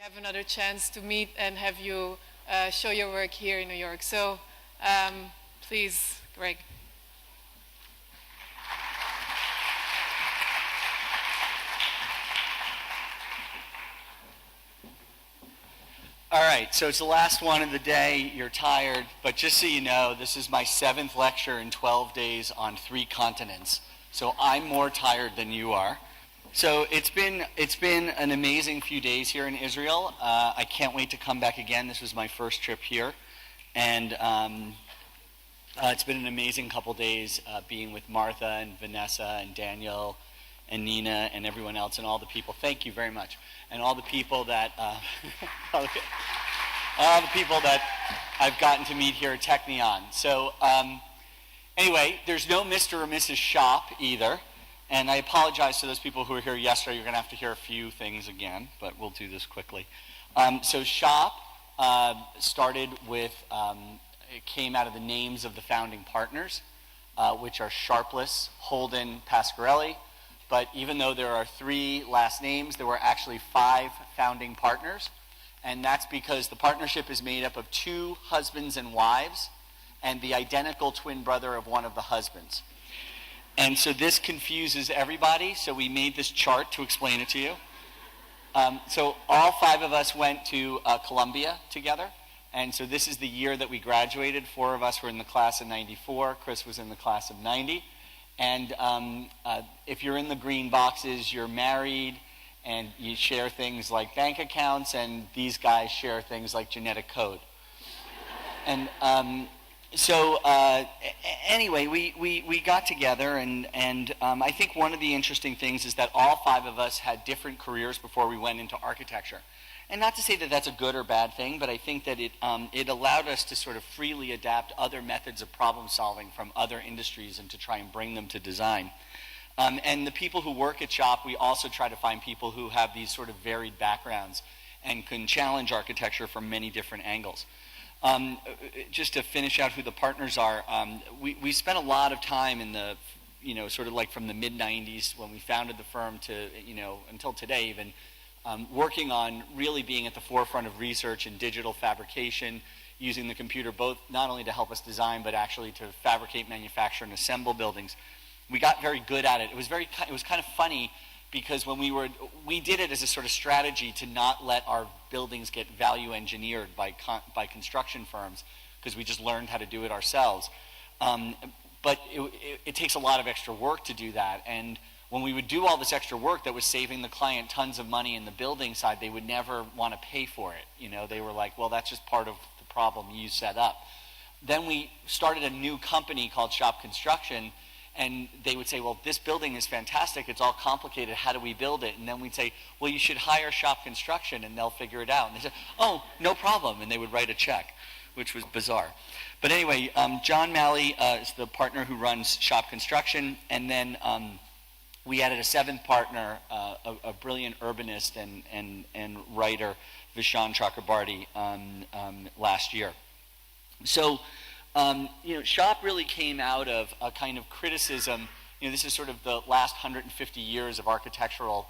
have another chance to meet and have you show your work here in New York. So please, Gregg. All right, so it's the last one of the day. You're tired, but just so you know, this is my 7th lecture in 12 days on 3 continents. So I'm more tired than you are. So it's been an amazing few days here in Israel. I can't wait to come back again. This was my first trip here, and it's been an amazing couple days being with Martha and Vanessa and Daniel and Nina and everyone else and all the people. Thank you very much, and all the people that all the people that I've gotten to meet here at Technion. So anyway, there's no Mr. or Mrs. Shop either. And I apologize to those people who were here yesterday. You're going to have to hear a few things again, but we'll do this quickly. So Shop started with, it came out of the names of the founding partners, which are Sharpless, Holden, Pasquarelli. But even though there are 3 last names, there were actually 5 founding partners. And that's because the partnership is made up of 2 husbands and wives and the identical twin brother of one of the husbands. And so this confuses everybody, so we made this chart to explain it to you. So all 5 of us went to Columbia together, and so this is the year that we graduated. 4 of us were in the class of 94, Chris was in the class of 90. And if you're in the green boxes, you're married, and you share things like bank accounts, and these guys share things like genetic code. And so anyway, we got together, and I think one of the interesting things is that all 5 of us had different careers before we went into architecture. And not to say that that's a good or bad thing, but I think that it allowed us to sort of freely adapt other methods of problem solving from other industries and to try and bring them to design. And the people who work at Shop, we also try to find people who have these sort of varied backgrounds and can challenge architecture from many different angles. Just to finish out who the partners are, we spent a lot of time in the, sort of like from the mid-90s when we founded the firm to, until today even, working on really being at the forefront of research and digital fabrication, using the computer both not only to help us design, but actually to fabricate, manufacture, and assemble buildings. We got very good at it. It was kind of funny, because when we did it as a sort of strategy to not let our buildings get value engineered by construction firms, because we just learned how to do it ourselves. But it takes a lot of extra work to do that. And when we would do all this extra work that was saving the client tons of money in the building side, they would never want to pay for it. They were like, well, that's just part of the problem you set up. Then we started a new company called Shop Construction. And they would say, well, this building is fantastic. It's all complicated. How do we build it? And then we'd say, well, you should hire Shop Construction, and they'll figure it out. And they said, oh, no problem. And they would write a check, which was bizarre. But anyway, John Malley is the partner who runs Shop Construction. And then we added a 7th partner, a brilliant urbanist and writer, Vishaan Chakrabarty, last year. So Shop really came out of a kind of criticism. This is sort of the last 150 years of architectural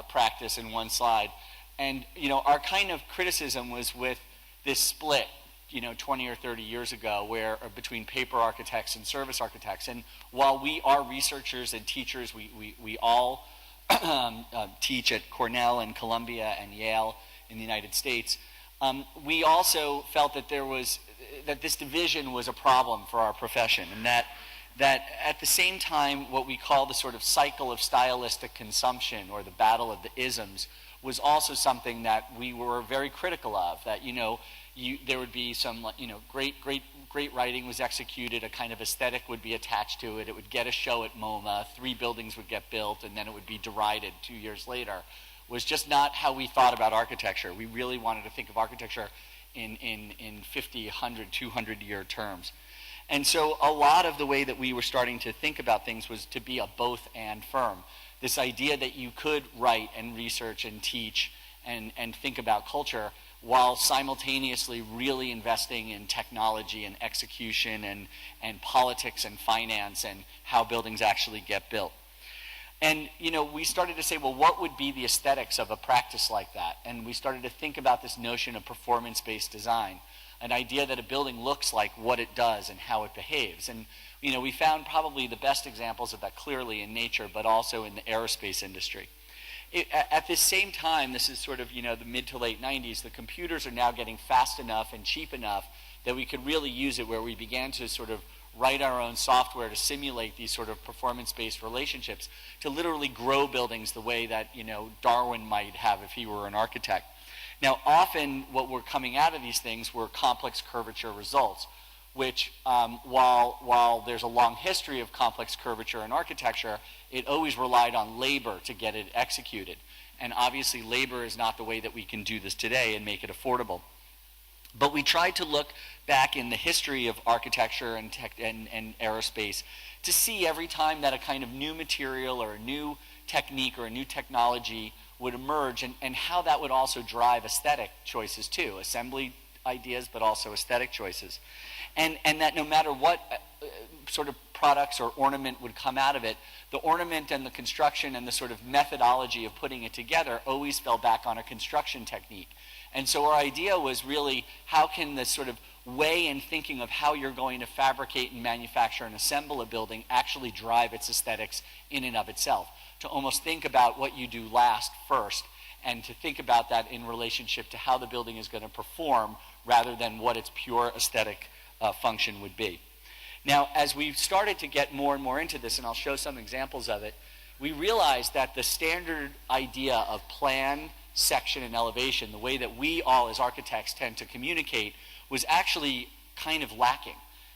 practice in one slide. And, our kind of criticism was with this split, 20 or 30 years ago, between paper architects and service architects. And while we are researchers and teachers, we all teach at Cornell and Columbia and Yale in the United States, we also felt that that this division was a problem for our profession, and that at the same time what we call the sort of cycle of stylistic consumption, or the battle of the isms, was also something that we were very critical of. That there would be some great writing was executed, a kind of aesthetic would be attached to it. It would get a show at MoMA, 3 buildings would get built, and then it would be derided 2 years later. Was just not how we thought about architecture. We really wanted to think of architecture in 50, 100, 200-year terms. And so a lot of the way that we were starting to think about things was to be a both-and firm. This idea that you could write and research and teach and think about culture while simultaneously really investing in technology and execution and politics and finance and how buildings actually get built. And, we started to say, well, what would be the aesthetics of a practice like that? And we started to think about this notion of performance-based design, an idea that a building looks like what it does and how it behaves. And, we found probably the best examples of that clearly in nature, but also in the aerospace industry. At this same time, this is sort of, the mid to late 90s, the computers are now getting fast enough and cheap enough that we could really use it, where we began to sort of write our own software to simulate these sort of performance-based relationships to literally grow buildings the way that, Darwin might have if he were an architect. Now, often what were coming out of these things were complex curvature results, which, while there's a long history of complex curvature in architecture, it always relied on labor to get it executed. And obviously, labor is not the way that we can do this today and make it affordable. But we tried to look back in the history of architecture and aerospace to see every time that a kind of new material or a new technique or a new technology would emerge, and how that would also drive aesthetic choices too, assembly ideas, but also aesthetic choices. And that no matter what sort of products or ornament would come out of it, the ornament and the construction and the sort of methodology of putting it together always fell back on a construction technique. And so our idea was really, how can the sort of way and thinking of how you're going to fabricate and manufacture and assemble a building actually drive its aesthetics in and of itself? To almost think about what you do last first, and to think about that in relationship to how the building is going to perform rather than what its pure aesthetic function would be. Now, as we've started to get more and more into this, and I'll show some examples of it, we realized that the standard idea of plan, section, and elevation, the way that we all as architects tend to communicate, was actually kind of lacking.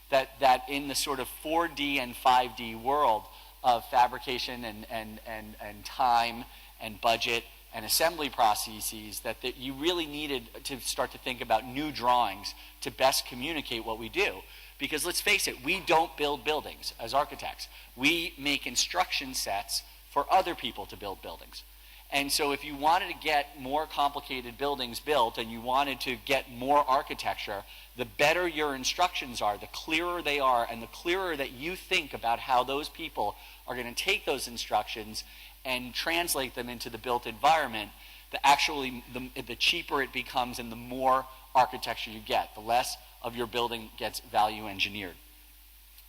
That in the sort of 4D and 5D world of fabrication and time and budget and assembly processes, that you really needed to start to think about new drawings to best communicate what we do. Because let's face it, we don't build buildings as architects. We make instruction sets for other people to build buildings. And so if you wanted to get more complicated buildings built and you wanted to get more architecture, the better your instructions are, the clearer they are, and the clearer that you think about how those people are going to take those instructions and translate them into the built environment, the cheaper it becomes and the more architecture you get, the less of your building gets value engineered.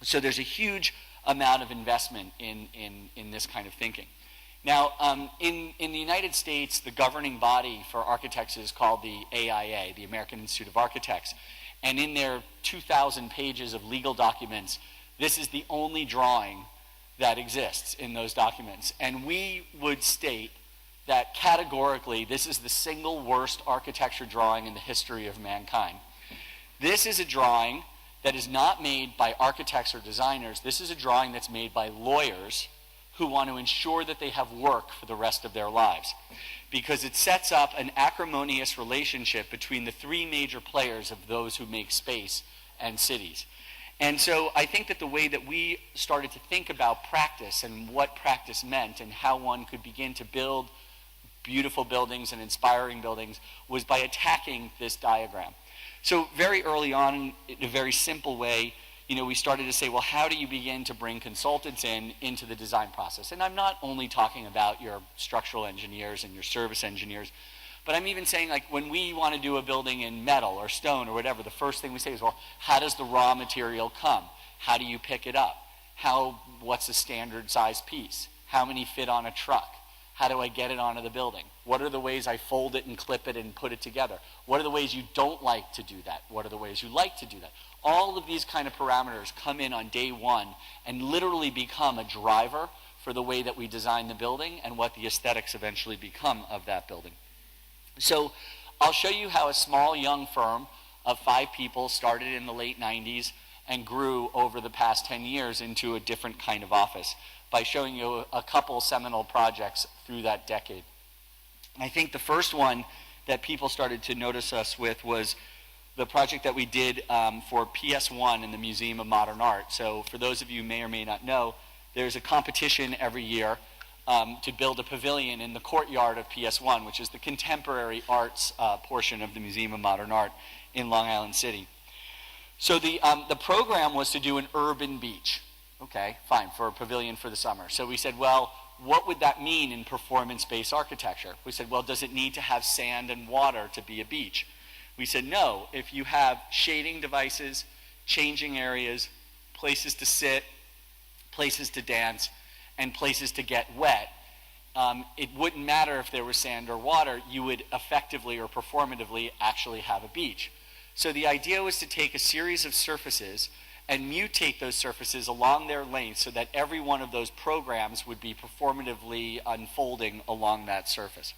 So there's a huge amount of investment in this kind of thinking. Now, in the United States, the governing body for architects is called the AIA, the American Institute of Architects. And in their 2,000 pages of legal documents, this is the only drawing that exists in those documents. And we would state that categorically, this is the single worst architecture drawing in the history of mankind. This is a drawing that is not made by architects or designers. This is a drawing that's made by lawyers who want to ensure that they have work for the rest of their lives, because it sets up an acrimonious relationship between the three major players of those who make space and cities. And so I think that the way that we started to think about practice and what practice meant and how one could begin to build beautiful buildings and inspiring buildings was by attacking this diagram. So very early on, in a very simple way, we started to say, well, how do you begin to bring consultants into the design process? And I'm not only talking about your structural engineers and your service engineers, but I'm even saying, like, when we want to do a building in metal or stone or whatever, the first thing we say is, well, how does the raw material come? How do you pick it up? What's the standard size piece? How many fit on a truck? How do I get it onto the building? What are the ways I fold it and clip it and put it together? What are the ways you don't like to do that? What are the ways you like to do that? All of these kind of parameters come in on day one and literally become a driver for the way that we design the building and what the aesthetics eventually become of that building. So I'll show you how a small young firm of 5 people started in the late 90s and grew over the past 10 years into a different kind of office by showing you a couple seminal projects through that decade. I think the first one that people started to notice us with was the project that we did for PS1 in the Museum of Modern Art. So for those of you who may or may not know, there's a competition every year to build a pavilion in the courtyard of PS1, which is the contemporary arts portion of the Museum of Modern Art in Long Island City. So the program was to do an urban beach. Okay, fine, for a pavilion for the summer. So we said, well, what would that mean in performance-based architecture? We said, well, does it need to have sand and water to be a beach? We said, no, if you have shading devices, changing areas, places to sit, places to dance, and places to get wet, it wouldn't matter if there was sand or water, you would effectively or performatively actually have a beach. So the idea was to take a series of surfaces and mutate those surfaces along their length so that every one of those programs would be performatively unfolding along that surface.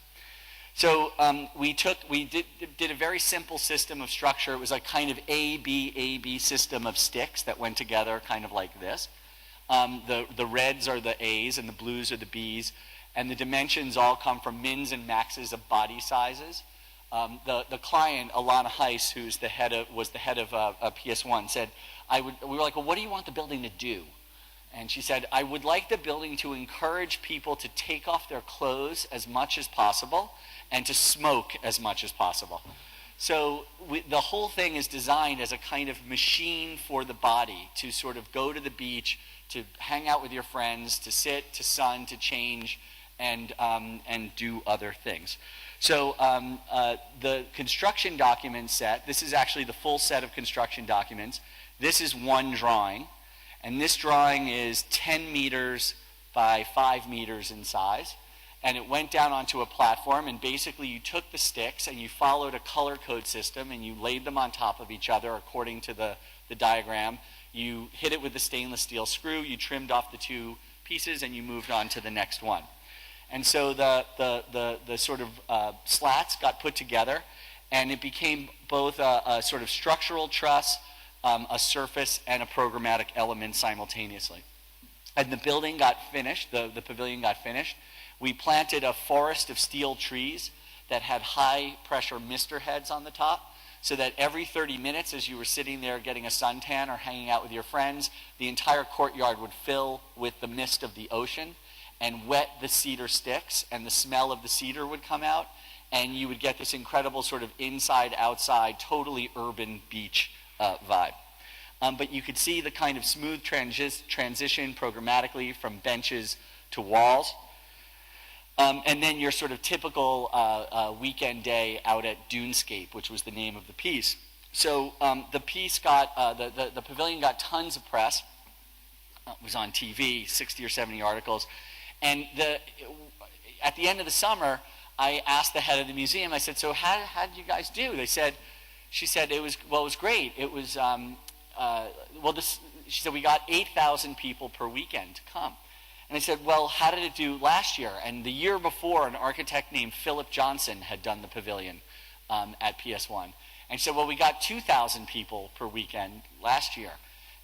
So we did a very simple system of structure. It was a kind of A-B system of sticks that went together kind of like this. The reds are the A's and the blues are the B's. And the dimensions all come from mins and maxes of body sizes. The client, Alana Heiss, who's was the head of PS1, said, we were like, well, what do you want the building to do? And she said, I would like the building to encourage people to take off their clothes as much as possible and to smoke as much as possible. So the whole thing is designed as a kind of machine for the body to sort of go to the beach, to hang out with your friends, to sit, to sun, to change, and do other things. So the construction document set, this is actually the full set of construction documents. This is one drawing, and this drawing is 10 meters by 5 meters in size. And it went down onto a platform, and basically you took the sticks and you followed a color code system and you laid them on top of each other according to the diagram. You hit it with the stainless steel screw, you trimmed off the two pieces, and you moved on to the next one. And so the sort of slats got put together, and it became both a sort of structural truss, a surface, and a programmatic element simultaneously. And the building got finished, the pavilion got finished. We planted a forest of steel trees that had high pressure mister heads on the top, so that every 30 minutes as you were sitting there getting a suntan or hanging out with your friends, the entire courtyard would fill with the mist of the ocean and wet the cedar sticks, and the smell of the cedar would come out, and you would get this incredible sort of inside-outside, totally urban beach vibe. But you could see the kind of smooth transition programmatically from benches to walls. And then your sort of typical weekend day out at Dunescape, which was the name of the piece. So the piece got, the pavilion got tons of press. It was on TV, 60 or 70 articles. And at the end of the summer, I asked the head of the museum, I said, so how did you guys do? She said, it was great. It was, she said, we got 8,000 people per weekend to come. And I said, well, how did it do last year? And the year before, an architect named Philip Johnson had done the pavilion at PS1. And she said, well, we got 2,000 people per weekend last year.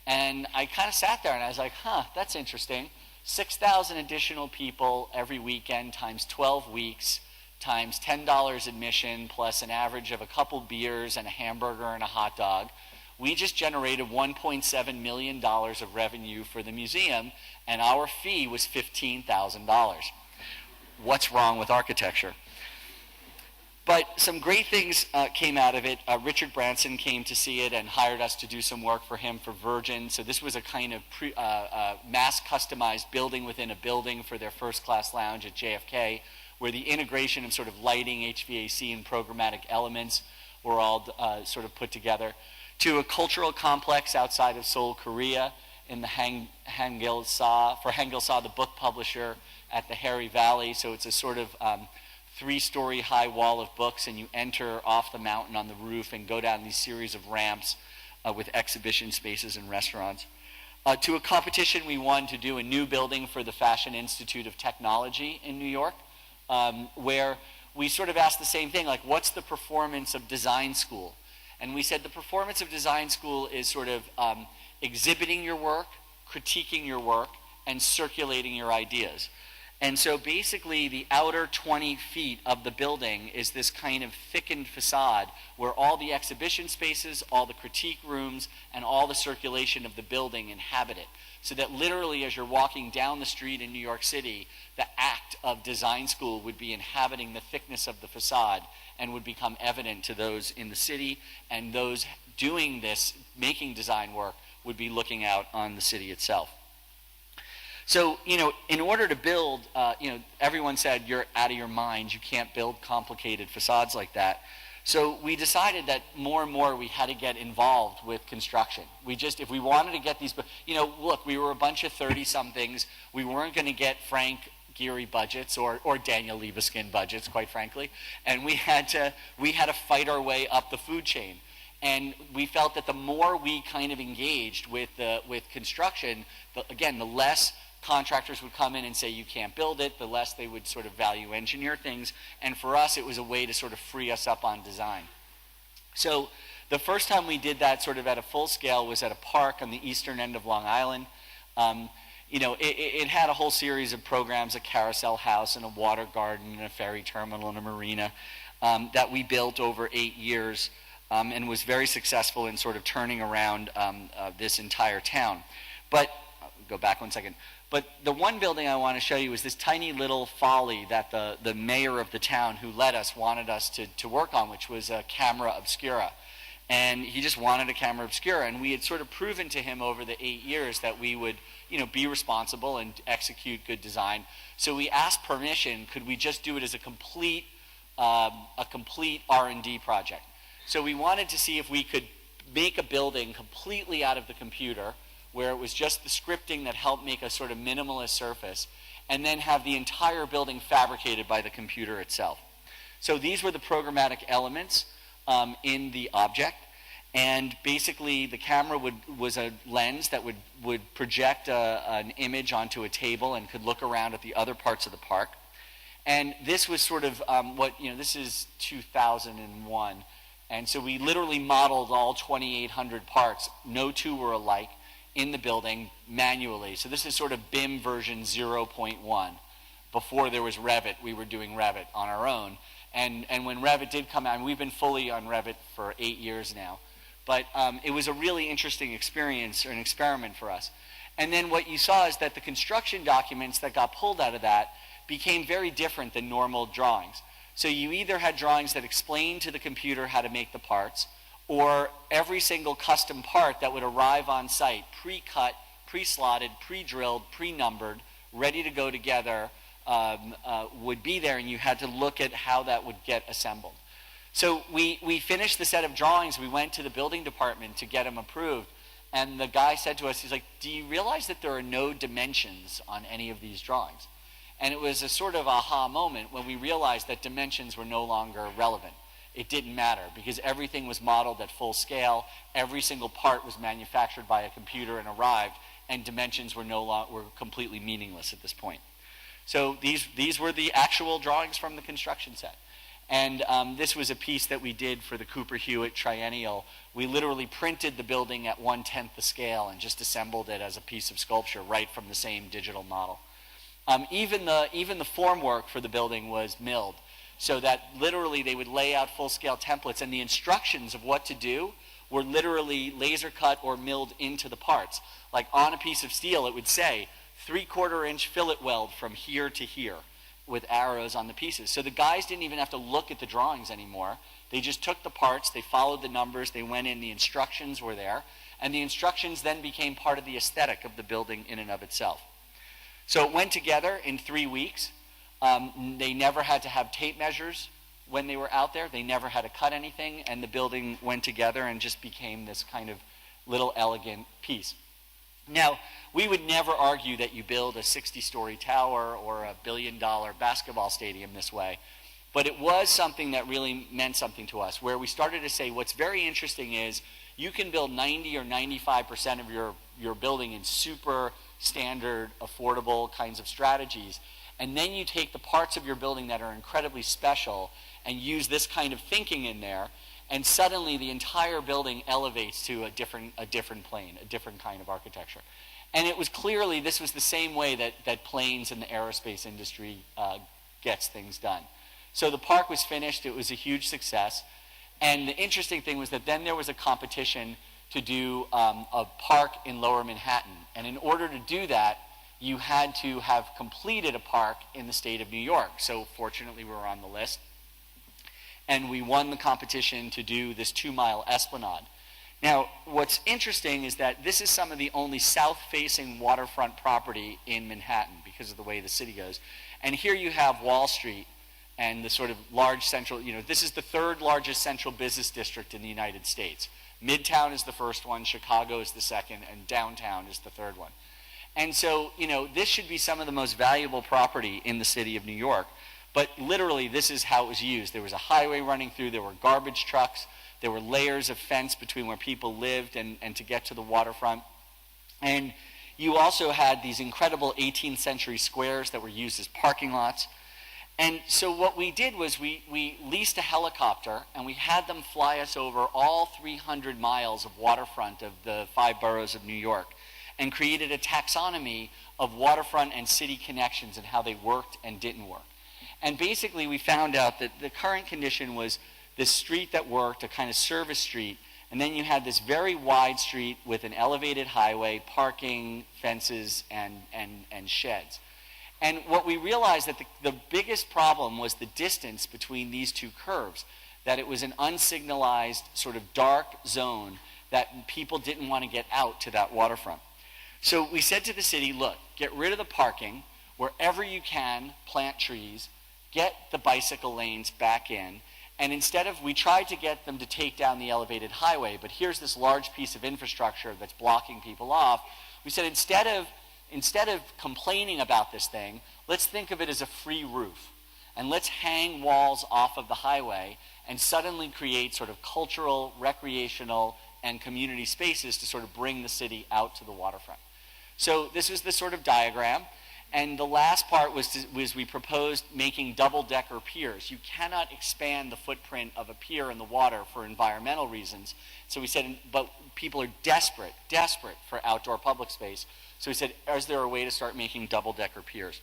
And I kind of sat there and I was like, that's interesting. 6,000 additional people every weekend times 12 weeks times $10 admission plus an average of a couple beers and a hamburger and a hot dog. We just generated $1.7 million of revenue for the museum, and our fee was $15,000. What's wrong with architecture? But some great things came out of it. Richard Branson came to see it and hired us to do some work for him for Virgin. So this was a kind of mass customized building within a building for their first class lounge at JFK, where the integration of sort of lighting, HVAC, and programmatic elements were all sort of put together, to a cultural complex outside of Seoul, Korea, in the Hangil-sa, for Hangil-sa, the book publisher, at the Harry Valley. So it's a sort of 3-story high wall of books, and you enter off the mountain on the roof and go down these series of ramps with exhibition spaces and restaurants. To a competition we won to do a new building for the Fashion Institute of Technology in New York, where we sort of asked the same thing, like, what's the performance of design school? And we said the performance of design school is sort of exhibiting your work, critiquing your work, and circulating your ideas. And so basically the outer 20 feet of the building is this kind of thickened facade where all the exhibition spaces, all the critique rooms, and all the circulation of the building inhabit it. So that literally as you're walking down the street in New York City, the act of design school would be inhabiting the thickness of the facade and would become evident to those in the city, and those doing this, making design work, would be looking out on the city itself. So, in order to build, everyone said, you're out of your mind, you can't build complicated facades like that. So we decided that more and more we had to get involved with construction. If we wanted to get these, look, we were a bunch of 30-somethings. We weren't going to get Frank Gehry budgets or Daniel Libeskind budgets, quite frankly. And we had to fight our way up the food chain. And we felt that the more we kind of engaged with construction, the less contractors would come in and say you can't build it, the less they would sort of value engineer things. And for us, it was a way to sort of free us up on design. So the first time we did that sort of at a full scale was at a park on the eastern end of Long Island. It had a whole series of programs, a carousel house and a water garden and a ferry terminal and a marina that we built over 8 years and was very successful in sort of turning around this entire town. But, go back 1 second. But the one building I want to show you is this tiny little folly that the mayor of the town who led us wanted us to work on, which was a camera obscura. And he just wanted a camera obscura. And we had sort of proven to him over the 8 years that we would be responsible and execute good design. So we asked permission, could we just do it as a complete R&D project. So we wanted to see if we could make a building completely out of the computer, where it was just the scripting that helped make a sort of minimalist surface, and then have the entire building fabricated by the computer itself. So these were the programmatic elements in the object, and basically the camera was a lens that would project an image onto a table and could look around at the other parts of the park. And this was sort of this is 2001, and so we literally modeled all 2,800 parts. No two were alike, in the building manually. So this is sort of BIM version 0.1. Before there was Revit, we were doing Revit on our own. And when Revit did come out, and we've been fully on Revit for 8 years now, but it was a really interesting experience, or an experiment for us. And then what you saw is that the construction documents that got pulled out of that became very different than normal drawings. So you either had drawings that explained to the computer how to make the parts, or every single custom part that would arrive on site, pre-cut, pre-slotted, pre-drilled, pre-numbered, ready to go together, would be there, and you had to look at how that would get assembled. So we finished the set of drawings. We went to the building department to get them approved, and the guy said to us, he's like, do you realize that there are no dimensions on any of these drawings? And it was a sort of aha moment when we realized that dimensions were no longer relevant. It didn't matter because everything was modeled at full scale. Every single part was manufactured by a computer and arrived, and dimensions were were completely meaningless at this point. So these were the actual drawings from the construction set. And this was a piece that we did for the Cooper Hewitt Triennial. We literally printed the building at 1/10 the scale and just assembled it as a piece of sculpture right from the same digital model. Even the formwork for the building was milled, so that literally they would lay out full-scale templates, and the instructions of what to do were literally laser cut or milled into the parts. Like on a piece of steel, it would say 3/4 inch fillet weld from here to here with arrows on the pieces. So the guys didn't even have to look at the drawings anymore. They just took the parts, they followed the numbers, they went in, the instructions were there, and the instructions then became part of the aesthetic of the building in and of itself. So it went together in 3 weeks. They never had to have tape measures when they were out there. They never had to cut anything, and the building went together and just became this kind of little elegant piece. Now, we would never argue that you build a 60-story tower or a billion-dollar basketball stadium this way, but it was something that really meant something to us, where we started to say what's very interesting is you can build 90 or 95% of your building in super standard, affordable kinds of strategies, and then you take the parts of your building that are incredibly special and use this kind of thinking in there, and suddenly the entire building elevates to a different plane, a different kind of architecture. And it was clearly, this was the same way that planes and the aerospace industry gets things done. So the park was finished, it was a huge success, and the interesting thing was that then there was a competition to do a park in Lower Manhattan. And in order to do that, you had to have completed a park in the state of New York. So fortunately, we were on the list. And we won the competition to do this 2-mile esplanade. Now, what's interesting is that this is some of the only south-facing waterfront property in Manhattan because of the way the city goes. And here you have Wall Street and the sort of large central, this is the third largest central business district in the United States. Midtown is the first one, Chicago is the second, and downtown is the third one. And so, this should be some of the most valuable property in the city of New York. But literally, this is how it was used. There was a highway running through, there were garbage trucks, there were layers of fence between where people lived and to get to the waterfront. And you also had these incredible 18th century squares that were used as parking lots. And so what we did was we leased a helicopter and we had them fly us over all 300 miles of waterfront of the 5 boroughs of New York and created a taxonomy of waterfront and city connections and how they worked and didn't work. And basically we found out that the current condition was this street that worked, a kind of service street, and then you had this very wide street with an elevated highway, parking, fences, and sheds. And what we realized that the biggest problem was the distance between these two curves, that it was an unsignalized sort of dark zone that people didn't want to get out to that waterfront. So we said to the city, look, get rid of the parking, wherever you can, plant trees, get the bicycle lanes back in, and we tried to get them to take down the elevated highway, but here's this large piece of infrastructure that's blocking people off. We said instead of complaining about this thing, let's think of it as a free roof. And let's hang walls off of the highway and suddenly create sort of cultural, recreational, and community spaces to sort of bring the city out to the waterfront. So this was the sort of diagram. And the last part was we proposed making double-decker piers. You cannot expand the footprint of a pier in the water for environmental reasons. So we said, but people are desperate for outdoor public space. So we said, is there a way to start making double-decker piers?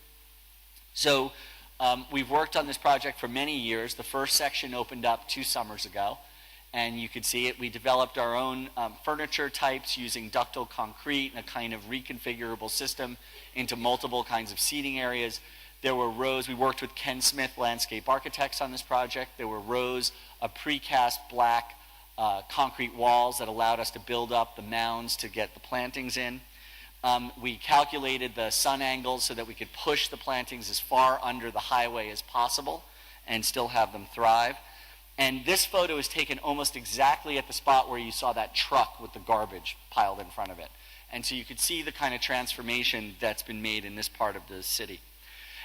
So we've worked on this project for many years. The first section opened up 2 summers ago. And you could see it. We developed our own furniture types using ductile concrete and a kind of reconfigurable system into multiple kinds of seating areas. There were rows. We worked with Ken Smith Landscape Architects on this project. There were rows of precast black concrete walls that allowed us to build up the mounds to get the plantings in. We calculated the sun angles so that we could push the plantings as far under the highway as possible and still have them thrive. And this photo is taken almost exactly at the spot where you saw that truck with the garbage piled in front of it. And so you could see the kind of transformation that's been made in this part of the city.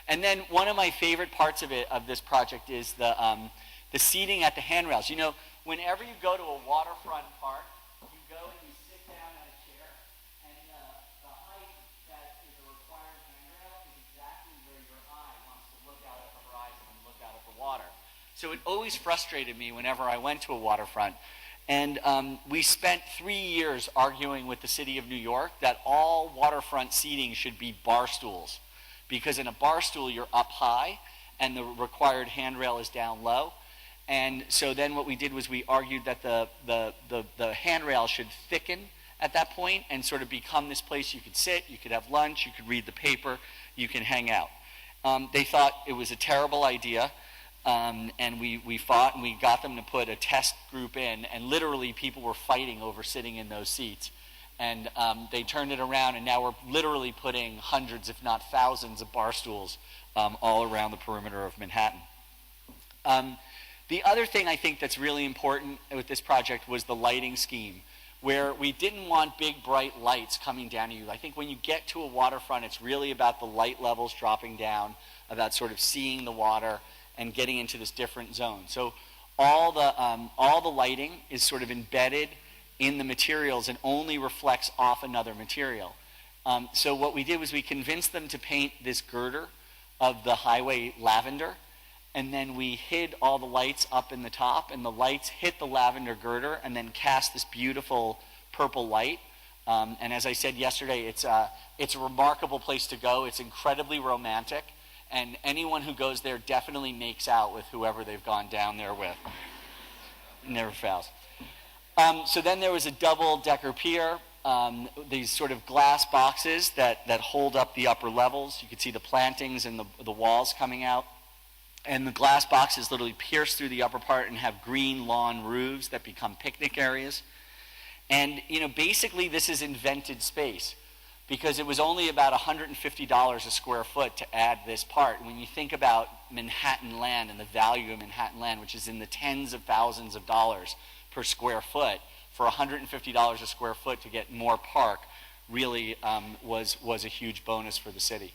And then one of my favorite parts of this project is the seating at the handrails. Whenever you go to a waterfront park, you go and you sit down at a chair, and the height that is a required handrail is exactly where your eye wants to look out at the horizon and look out at the water. So it always frustrated me whenever I went to a waterfront. And we spent 3 years arguing with the city of New York that all waterfront seating should be bar stools. Because in a bar stool, you're up high, and the required handrail is down low. And so then what we did was we argued that the handrail should thicken at that point and sort of become this place you could sit, you could have lunch, you could read the paper, you can hang out. They thought it was a terrible idea. And we fought and we got them to put a test group in, and literally people were fighting over sitting in those seats. And they turned it around, and now we're literally putting hundreds, if not thousands, of bar stools all around the perimeter of Manhattan. The other thing I think that's really important with this project was the lighting scheme, where we didn't want big, bright lights coming down to you. I think when you get to a waterfront, it's really about the light levels dropping down, about sort of seeing the water and getting into this different zone. So all the lighting is sort of embedded in the materials and only reflects off another material. So what we did was we convinced them to paint this girder of the highway lavender, and then we hid all the lights up in the top, and the lights hit the lavender girder and then cast this beautiful purple light. And as I said yesterday, it's a remarkable place to go. It's incredibly romantic. And anyone who goes there definitely makes out with whoever they've gone down there with. Never fails. So then there was a double-decker pier, these sort of glass boxes that hold up the upper levels. You could see the plantings and the walls coming out. And the glass boxes literally pierce through the upper part and have green lawn roofs that become picnic areas. And basically this is invented space, because it was only about $150 a square foot to add this part. When you think about Manhattan land and the value of Manhattan land, which is in the tens of thousands of dollars per square foot, for $150 a square foot to get more park really was a huge bonus for the city.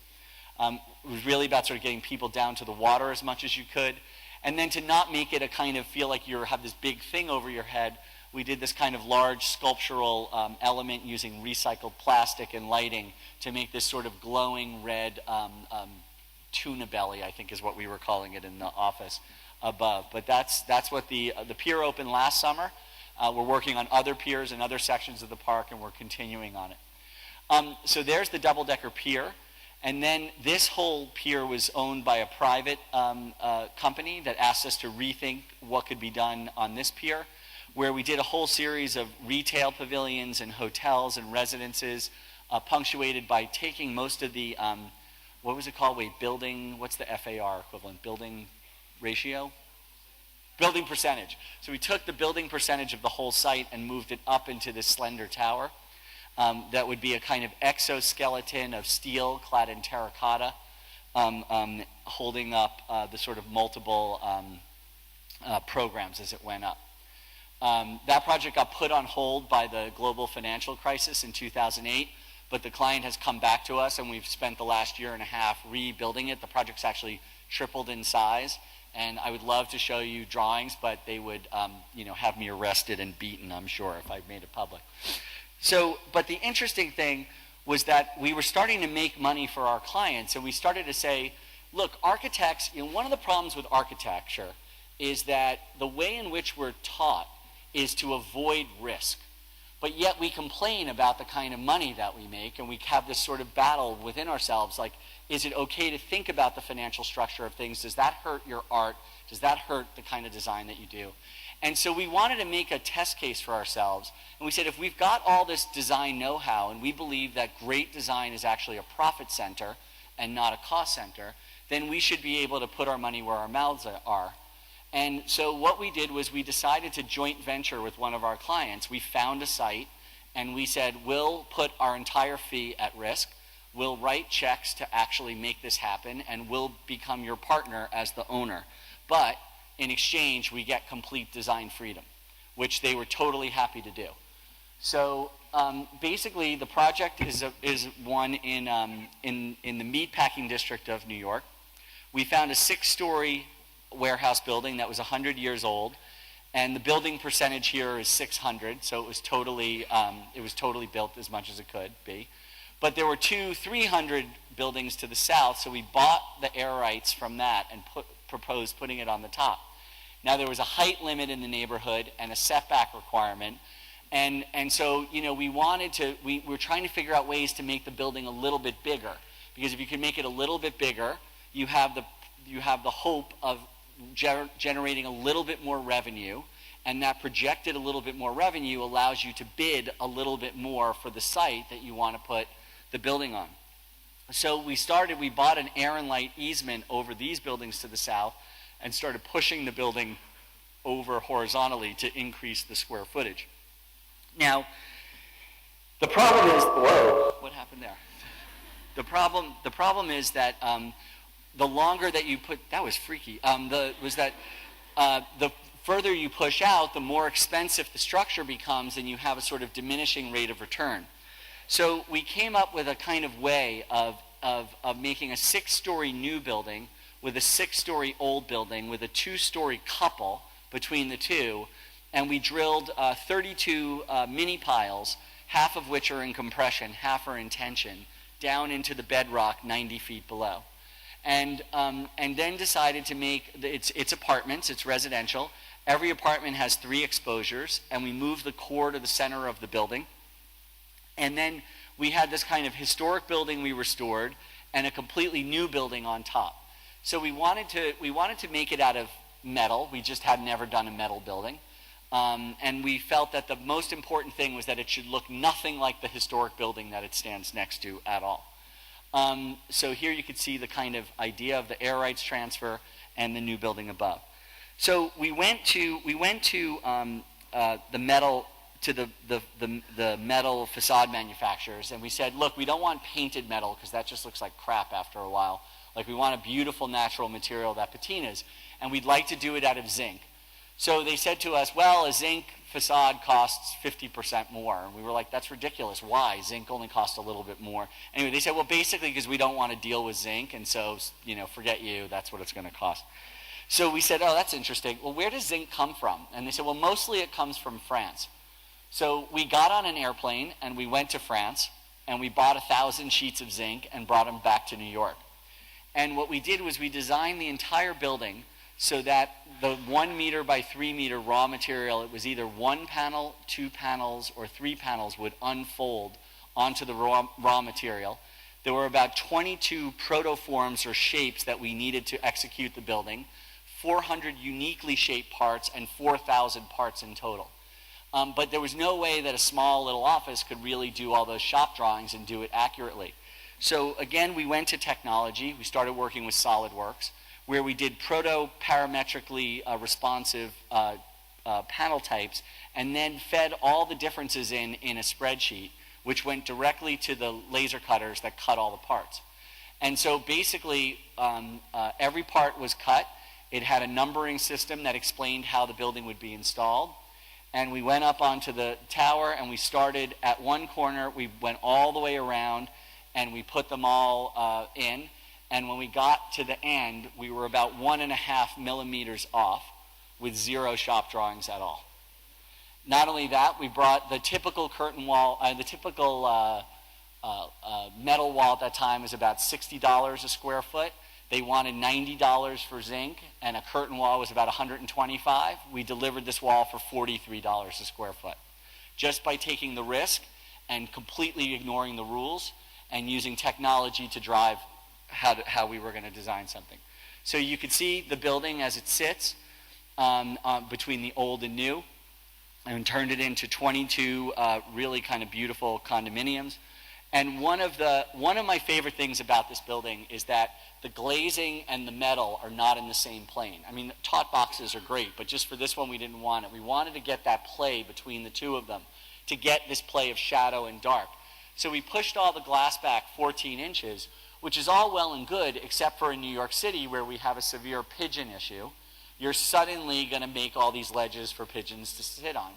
It was really about sort of getting people down to the water as much as you could, and then to not make it a kind of feel like you have this big thing over your head. We did this kind of large sculptural element using recycled plastic and lighting to make this sort of glowing red tuna belly, I think is what we were calling it in the office above. But that's what the pier opened last summer. We're working on other piers and other sections of the park, and we're continuing on it. So there's the double-decker pier. And then this whole pier was owned by a private company that asked us to rethink what could be done on this pier, where we did a whole series of retail pavilions and hotels and residences, punctuated by taking most of the, what was it called? What's the FAR equivalent? Building ratio? Building percentage. So we took the building percentage of the whole site and moved it up into this slender tower. That would be a kind of exoskeleton of steel clad in terracotta, holding up the sort of multiple programs as it went up. That project got put on hold by the global financial crisis in 2008, but the client has come back to us, and we've spent the last year and a half rebuilding it. The project's actually tripled in size, and I would love to show you drawings, but they would have me arrested and beaten, I'm sure, if I made it public. So, but the interesting thing was that we were starting to make money for our clients, and we started to say, look, architects, one of the problems with architecture is that the way in which we're taught is to avoid risk. But yet we complain about the kind of money that we make, and we have this sort of battle within ourselves, like, is it okay to think about the financial structure of things? Does that hurt your art? Does that hurt the kind of design that you do? And so we wanted to make a test case for ourselves, and we said, if we've got all this design know-how, and we believe that great design is actually a profit center and not a cost center, then we should be able to put our money where our mouths are. And so what we did was we decided to joint venture with one of our clients. We found a site, and we said, we'll put our entire fee at risk, we'll write checks to actually make this happen, and we'll become your partner as the owner. But in exchange, we get complete design freedom, which they were totally happy to do. So basically, the project is one in the meatpacking district of New York. We found a 6-story warehouse building that was 100 years old, and the building percentage here is 600, so it was totally built as much as it could be. But there were 300 buildings to the south, so we bought the air rights from that and proposed putting it on the top. Now, there was a height limit in the neighborhood and a setback requirement, and so we were trying to figure out ways to make the building a little bit bigger, because if you can make it a little bit bigger, you have the hope of generating a little bit more revenue, and that projected a little bit more revenue allows you to bid a little bit more for the site that you want to put the building on. So we bought an air and light easement over these buildings to the south and started pushing the building over horizontally to increase the square footage. Now, the problem is, whoa, what happened there? The problem is that the longer that you put, that was freaky, the further you push out, the more expensive the structure becomes, and you have a sort of diminishing rate of return. So we came up with a kind of way of making a 6-story new building with a 6-story old building with a 2-story couple between the two, and we drilled 32 mini piles, half of which are in compression, half are in tension, down into the bedrock 90 feet below. And then decided to make, it's apartments, it's residential. Every apartment has 3 exposures, and we moved the core to the center of the building. And then we had this kind of historic building we restored and a completely new building on top. So we wanted to make it out of metal. We just had never done a metal building. And we felt that the most important thing was that it should look nothing like the historic building that it stands next to at all. So here you could see the kind of idea of the air rights transfer and the new building above. So we went to the metal to the metal facade manufacturers, and we said, look, we don't want painted metal because that just looks like crap after a while. Like, we want a beautiful natural material that patinas, and we'd like to do it out of zinc. So they said to us, well, a zinc facade costs 50% more. And we were like, that's ridiculous. Why? Zinc only costs a little bit more. Anyway, they said, well, basically because we don't want to deal with zinc, and so, forget you, that's what it's going to cost. So we said, oh, that's interesting. Well, where does zinc come from? And they said, well, mostly it comes from France. So we got on an airplane, and we went to France, and we bought 1,000 sheets of zinc and brought them back to New York. And what we did was we designed the entire building so that the 1 meter by 3 meter raw material, it was either 1 panel, 2 panels, or 3 panels would unfold onto the raw material. There were about 22 protoforms or shapes that we needed to execute the building, 400 uniquely shaped parts, and 4,000 parts in total. But there was no way that a small little office could really do all those shop drawings and do it accurately. So again, we went to technology. We started working with SolidWorks, where we did proto-parametrically responsive panel types, and then fed all the differences in a spreadsheet, which went directly to the laser cutters that cut all the parts. And so basically, every part was cut. It had a numbering system that explained how the building would be installed. And we went up onto the tower, and we started at one corner. We went all the way around, and we put them all in. And when we got to the end, we were about 1.5 millimeters off with 0 shop drawings at all. Not only that, we brought the typical curtain wall, the typical metal wall at that time was about $60 a square foot. They wanted $90 for zinc, and a curtain wall was about $125. We delivered this wall for $43 a square foot, just by taking the risk and completely ignoring the rules and using technology to drive how we were going to design something. So you could see the building as it sits between the old and new, and turned it into 22 really kind of beautiful condominiums. And one of my favorite things about this building is that the glazing and the metal are not in the same plane. I mean, tot boxes are great, but just for this one we didn't want it. We wanted to get that play between the two of them, to get this play of shadow and dark. So we pushed all the glass back 14 inches, which is all well and good, except for in New York City, where we have a severe pigeon issue. You're suddenly going to make all these ledges for pigeons to sit on.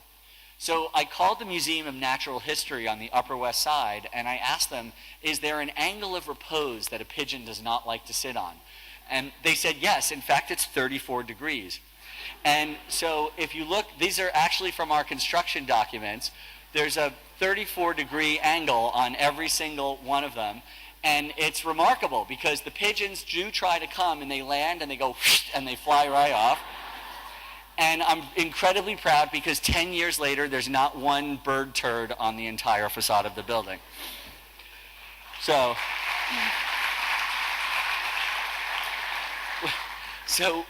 So I called the Museum of Natural History on the Upper West Side, and I asked them, is there an angle of repose that a pigeon does not like to sit on? And they said, yes. In fact, it's 34 degrees. And so if you look, these are actually from our construction documents. There's a 34-degree angle on every single one of them. And it's remarkable because the pigeons do try to come, and they land, and they go, whoosh, and they fly right off. And I'm incredibly proud because 10 years later, there's not one bird turd on the entire facade of the building. So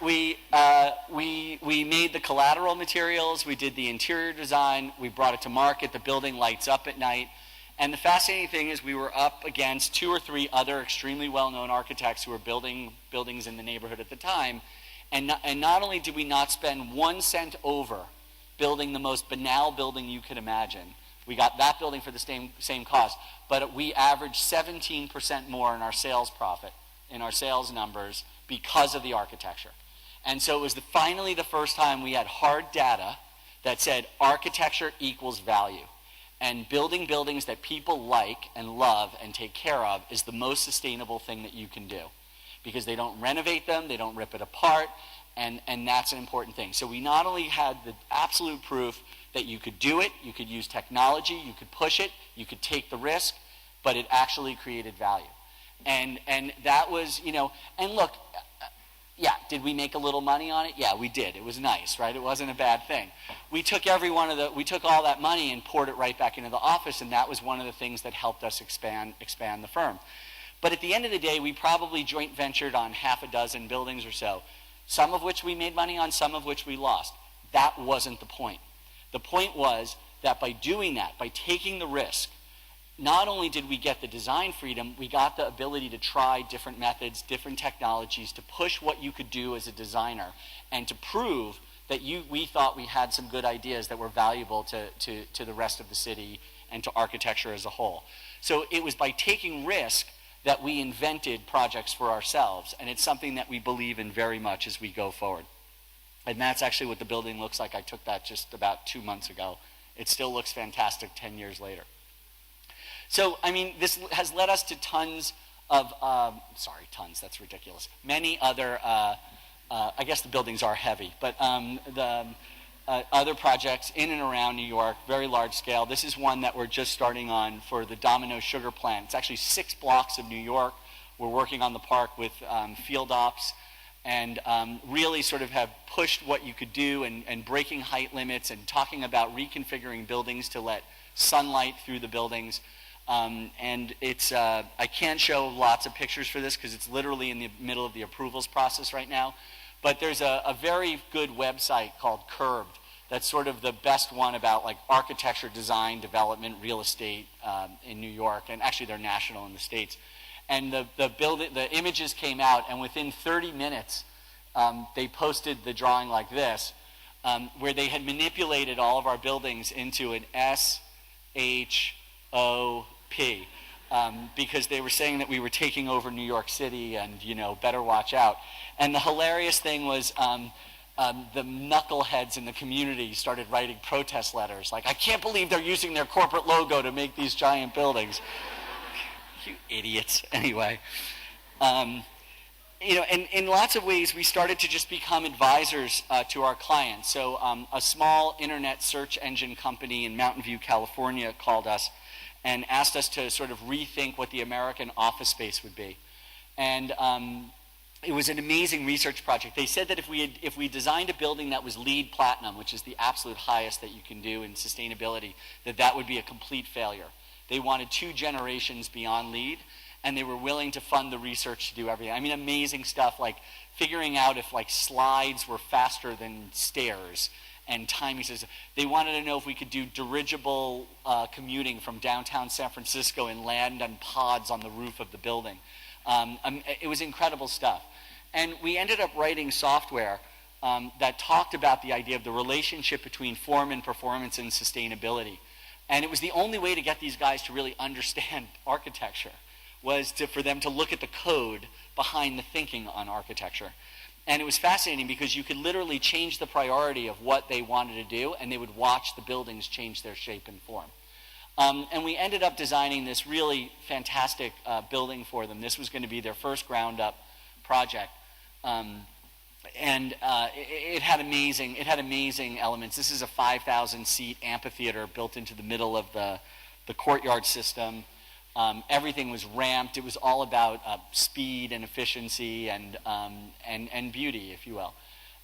we made the collateral materials, we did the interior design, we brought it to market, the building lights up at night. And the fascinating thing is we were up against 2 or 3 other extremely well-known architects who were building buildings in the neighborhood at the time. And not only did we not spend 1 cent over building the most banal building you could imagine, we got that building for the same cost, but we averaged 17% more in our sales profit, in our sales numbers, because of the architecture. And so it was finally the first time we had hard data that said architecture equals value. And building buildings that people like and love and take care of is the most sustainable thing that you can do, because they don't renovate them, they don't rip it apart, and that's an important thing. So we not only had the absolute proof that you could do it, you could use technology, you could push it, you could take the risk, but it actually created value. And that was, and look, yeah, did we make a little money on it? Yeah, we did. It was nice, right? It wasn't a bad thing. We took we took all that money and poured it right back into the office, and that was one of the things that helped us expand the firm. But at the end of the day, we probably joint ventured on 6 buildings or so, some of which we made money on, some of which we lost. That wasn't the point. The point was that by doing that, by taking the risk, not only did we get the design freedom, we got the ability to try different methods, different technologies, to push what you could do as a designer, and to prove that we thought we had some good ideas that were valuable to the rest of the city and to architecture as a whole. So it was by taking risk that we invented projects for ourselves, and it's something that we believe in very much as we go forward. And that's actually what the building looks like. I took that just about 2 months ago. It still looks fantastic 10 years later. So, I mean, this has led us to tons of, tons, that's ridiculous. Many other, I guess the buildings are heavy, but other projects in and around New York, very large scale. This is one that we're just starting on for the Domino Sugar Plant. It's actually 6 blocks of New York. We're working on the park with field ops and really sort of have pushed what you could do and breaking height limits and talking about reconfiguring buildings to let sunlight through the buildings. And it's, I can't show lots of pictures for this because it's literally in the middle of the approvals process right now. But there's a very good website called Curbed that's sort of the best one about like architecture, design, development, real estate in New York, and actually they're national in the States. And the images came out, and within 30 minutes, they posted the drawing like this, where they had manipulated all of our buildings into an SHOP. Because they were saying that we were taking over New York City and, you know, better watch out. And the hilarious thing was the knuckleheads in the community started writing protest letters. Like, I can't believe they're using their corporate logo to make these giant buildings. You idiots. Anyway. You know, and in lots of ways, we started to just become advisors to our clients. So a small internet search engine company in Mountain View, California called us and asked us to sort of rethink what the American office space would be. And it was an amazing research project. They said that if we designed a building that was LEED Platinum, which is the absolute highest that you can do in sustainability, that would be a complete failure. They wanted 2 generations beyond LEED, and they were willing to fund the research to do everything. I mean, amazing stuff like figuring out if like slides were faster than stairs and timing systems. They wanted to know if we could do dirigible commuting from downtown San Francisco and land on pods on the roof of the building. It was incredible stuff. And we ended up writing software that talked about the idea of the relationship between form and performance and sustainability. And it was the only way to get these guys to really understand architecture, was for them to look at the code behind the thinking on architecture. And it was fascinating because you could literally change the priority of what they wanted to do, and they would watch the buildings change their shape and form. And we ended up designing this really fantastic building for them. This was going to be their first ground-up project. It had amazing elements. This is a 5,000-seat amphitheater built into the middle of the courtyard system. Everything was ramped. It was all about speed and efficiency and beauty, if you will.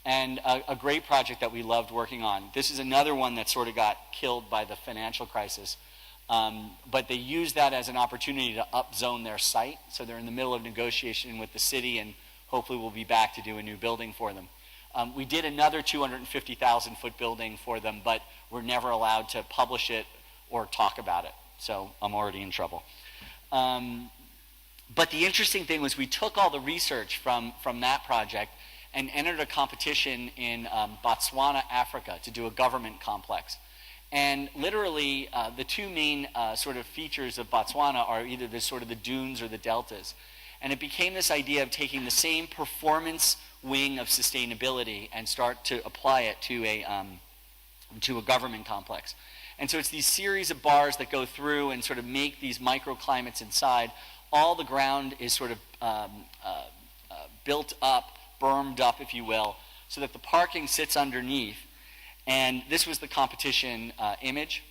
And a great project that we loved working on. This is another one that sort of got killed by the financial crisis. But they used that as an opportunity to upzone their site. So they're in the middle of negotiation with the city, and hopefully we'll be back to do a new building for them. We did another 250,000-foot building for them, but we're never allowed to publish it or talk about it. So I'm already in trouble. But the interesting thing was we took all the research from that project and entered a competition in Botswana, Africa, to do a government complex. And literally, the 2 main sort of features of Botswana are either the dunes or the deltas. And it became this idea of taking the same performance wing of sustainability and start to apply it to a government complex. And so it's these series of bars that go through and sort of make these microclimates inside. All the ground is sort of built up, bermed up, if you will, so that the parking sits underneath. And this was the competition image.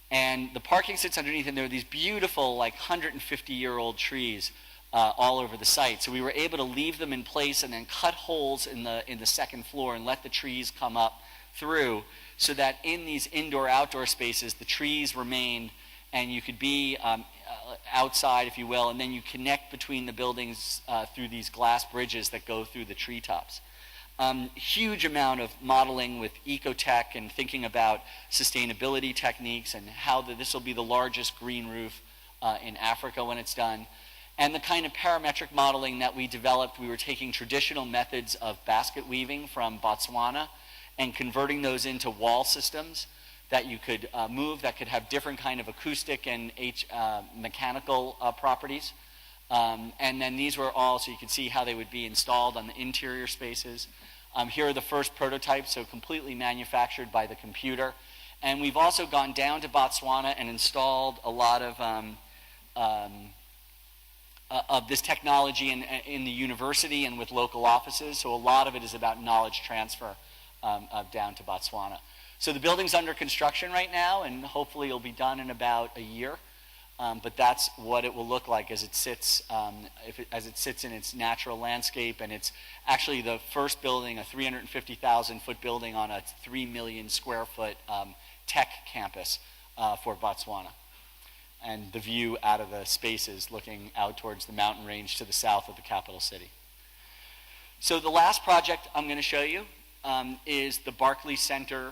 And the parking sits underneath, and there are these beautiful, like 150-year-old trees all over the site. So we were able to leave them in place and then cut holes in the second floor and let the trees come up through, so that in these indoor-outdoor spaces, the trees remained, and you could be outside, if you will, and then you connect between the buildings through these glass bridges that go through the treetops. Huge amount of modeling with ecotech and thinking about sustainability techniques and how this will be the largest green roof in Africa when it's done. And the kind of parametric modeling that we developed, we were taking traditional methods of basket weaving from Botswana and converting those into wall systems that you could move, that could have different kind of acoustic and mechanical properties. And then these were all, so you can see how they would be installed on the interior spaces. Here are the first prototypes, so completely manufactured by the computer. And we've also gone down to Botswana and installed a lot of this technology in the university and with local offices. So a lot of it is about knowledge transfer down to Botswana. So the building's under construction right now, and hopefully it'll be done in about a year. But that's what it will look like as it sits, as it sits in its natural landscape. And it's actually the first building, a 350,000 foot building on a 3 million square foot tech campus for Botswana. And the view out of the spaces looking out towards the mountain range to the south of the capital city. So the last project I'm going to show you is the Barclays Center,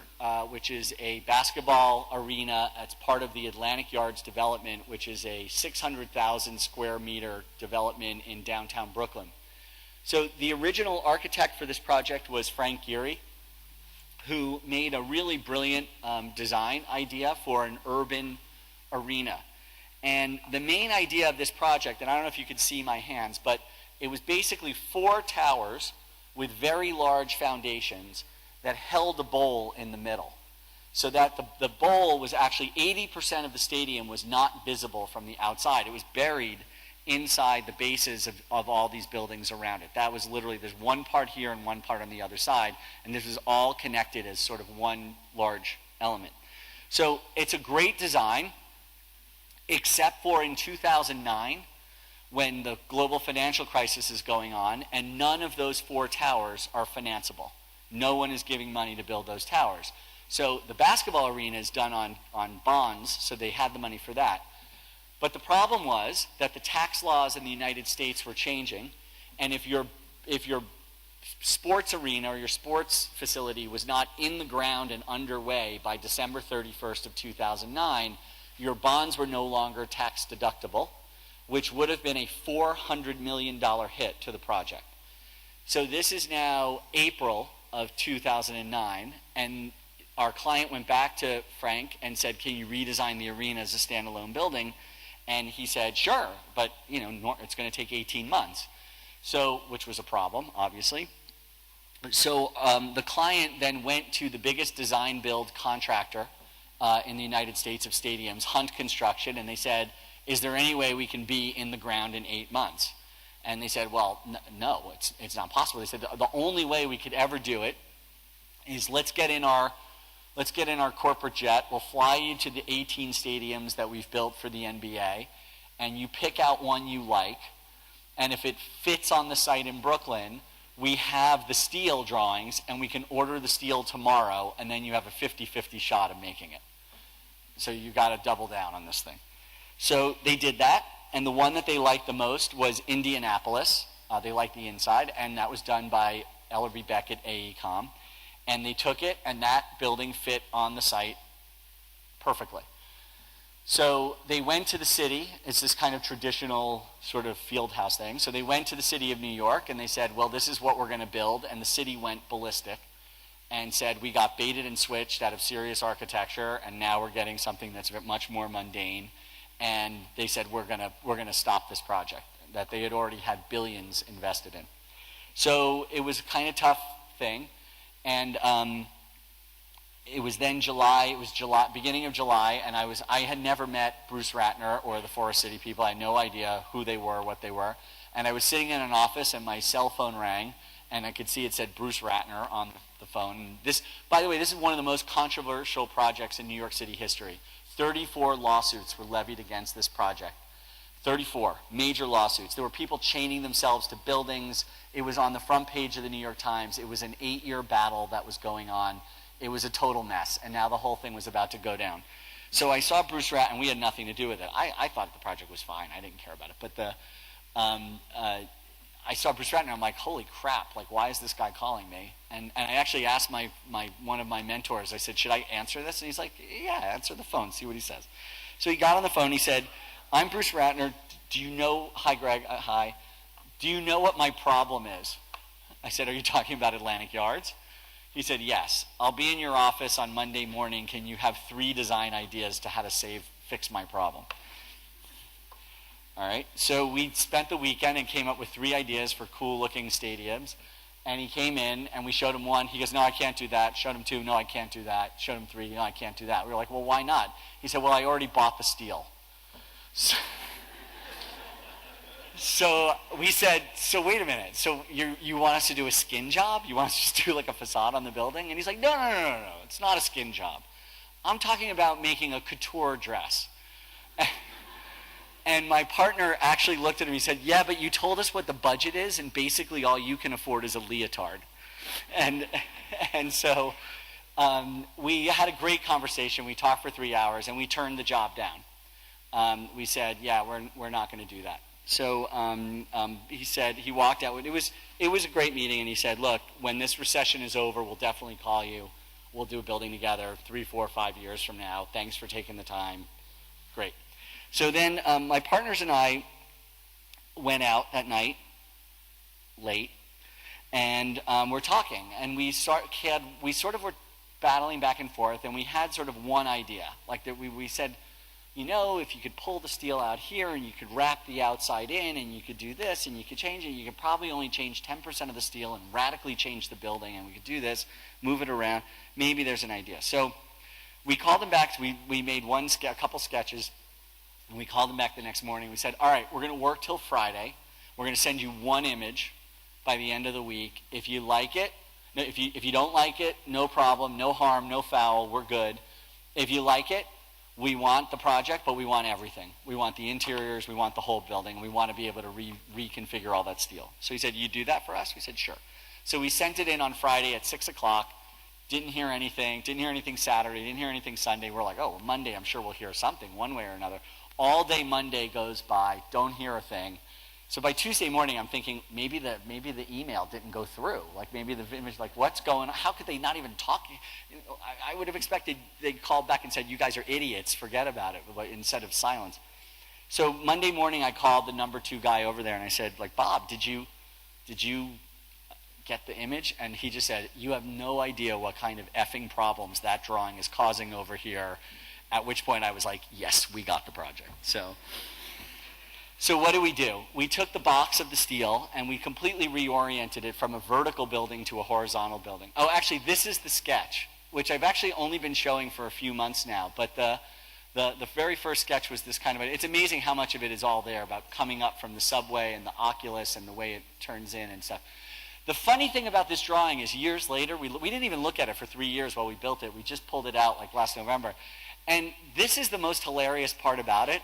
which is a basketball arena. It's part of the Atlantic Yards development, which is a 600,000 square meter development in downtown Brooklyn. So the original architect for this project was Frank Gehry, who made a really brilliant design idea for an urban arena. And the main idea of this project, and I don't know if you can see my hands, but it was basically 4 towers with very large foundations that held a bowl in the middle. So that the bowl was actually 80% of the stadium was not visible from the outside. It was buried inside the bases of all these buildings around it. That was literally, there's one part here and one part on the other side, and this is all connected as sort of one large element. So it's a great design, except for in 2009, when the global financial crisis is going on, and none of those 4 towers are financeable. No one is giving money to build those towers. So the basketball arena is done on bonds, so they had the money for that. But the problem was that the tax laws in the United States were changing, and if your sports arena or your sports facility was not in the ground and underway by December 31st of 2009, your bonds were no longer tax deductible, which would have been a $400 million hit to the project. So this is now April of 2009, and our client went back to Frank and said, can you redesign the arena as a standalone building? And he said, sure, but it's going to take 18 months. So, which was a problem, obviously. So the client then went to the biggest design build contractor in the United States of stadiums, Hunt Construction, and they said, is there any way we can be in the ground in 8 months? And they said, well, no, it's not possible. They said the only way we could ever do it is let's get in our corporate jet. We'll fly you to the 18 stadiums that we've built for the NBA, and you pick out one you like. And if it fits on the site in Brooklyn, we have the steel drawings, and we can order the steel tomorrow, and then you have a 50-50 shot of making it. So you got to double down on this thing. So they did that, and the one that they liked the most was Indianapolis. They liked the inside, and that was done by Ellerby Beckett AECOM. And they took it, and that building fit on the site perfectly. So they went to the city. It's this kind of traditional sort of field house thing. So they went to the city of New York, and they said, well, this is what we're going to build. And the city went ballistic and said, we got baited and switched out of serious architecture, and now we're getting something that's much more mundane. And they said, we're gonna stop this project that they had already had billions invested in. So it was a kind of tough thing, and it was then July. It was beginning of July, and I had never met Bruce Ratner or the Forest City people. I had no idea who they were, what they were, and I was sitting in an office, and my cell phone rang, and I could see it said Bruce Ratner on the phone. And this, by the way, this is one of the most controversial projects in New York City history. 34 lawsuits were levied against this project. 34 major lawsuits. There were people chaining themselves to buildings. It was on the front page of the New York Times. It was an 8-year battle that was going on. It was a total mess, and now the whole thing was about to go down. So I saw Bruce Ratner, and we had nothing to do with it. I thought the project was fine. I didn't care about it. But I saw Bruce Ratner, and I'm like, holy crap, like, why is this guy calling me? And I actually asked one of my mentors, I said, should I answer this? And he's like, yeah, answer the phone, see what he says. So he got on the phone, he said, I'm Bruce Ratner, do you know, hi Greg, hi, do you know what my problem is? I said, are you talking about Atlantic Yards? He said, yes, I'll be in your office on Monday morning. Can you have 3 design ideas to how to fix my problem? All right, so we spent the weekend and came up with 3 ideas for cool-looking stadiums. And he came in, and we showed him 1. He goes, no, I can't do that. Showed him 2, no, I can't do that. Showed him 3, no, I can't do that. We were like, well, why not? He said, well, I already bought the steel. So we said, so wait a minute. So you want us to do a skin job? You want us to just do like a facade on the building? And he's like, no. It's not a skin job. I'm talking about making a couture dress. And my partner actually looked at him and he said, yeah, but you told us what the budget is, and basically all you can afford is a leotard. And so we had a great conversation. We talked for 3 hours, and we turned the job down. We said, yeah, we're not going to do that. So he said, he walked out. It was a great meeting, and he said, look, when this recession is over, we'll definitely call you. We'll do a building together 3, 4, 5 years from now. Thanks for taking the time. Great. So then my partners and I went out that night, late, and we're talking. And we sort of were battling back and forth, and we had sort of one idea. Like that we said, you know, if you could pull the steel out here, and you could wrap the outside in, and you could do this, and you could change it, you could probably only change 10% of the steel and radically change the building, and we could do this, move it around. Maybe there's an idea. So we called them back. We made a couple sketches. And we called them back the next morning. We said, all right, we're going to work till Friday. We're going to send you 1 image by the end of the week. If you like it, if you don't like it, no problem, no harm, no foul, we're good. If you like it, we want the project, but we want everything. We want the interiors, we want the whole building. We want to be able to reconfigure all that steel. So he said, you do that for us? We said, sure. So we sent it in on Friday at 6 o'clock. Didn't hear anything Saturday, didn't hear anything Sunday. We're like, oh, well, Monday I'm sure we'll hear something one way or another. All day Monday goes by, don't hear a thing. So by Tuesday morning, I'm thinking maybe the email didn't go through. Like maybe the image, like what's going on? How could they not even talk? I would have expected they'd called back and said, you guys are idiots, forget about it, instead of silence. So Monday morning, I called the number 2 guy over there and I said, like, Bob, did you get the image? And he just said, you have no idea what kind of effing problems that drawing is causing over here. At which point I was like, yes, we got the project. So what do? We took the box of the steel and we completely reoriented it from a vertical building to a horizontal building. Oh, actually, this is the sketch, which I've actually only been showing for a few months now. But the very first sketch was this kind of, it's amazing how much of it is all there about coming up from the subway and the Oculus and the way it turns in and stuff. The funny thing about this drawing is years later, we didn't even look at it for 3 years while we built it. We just pulled it out like last November. And this is the most hilarious part about it,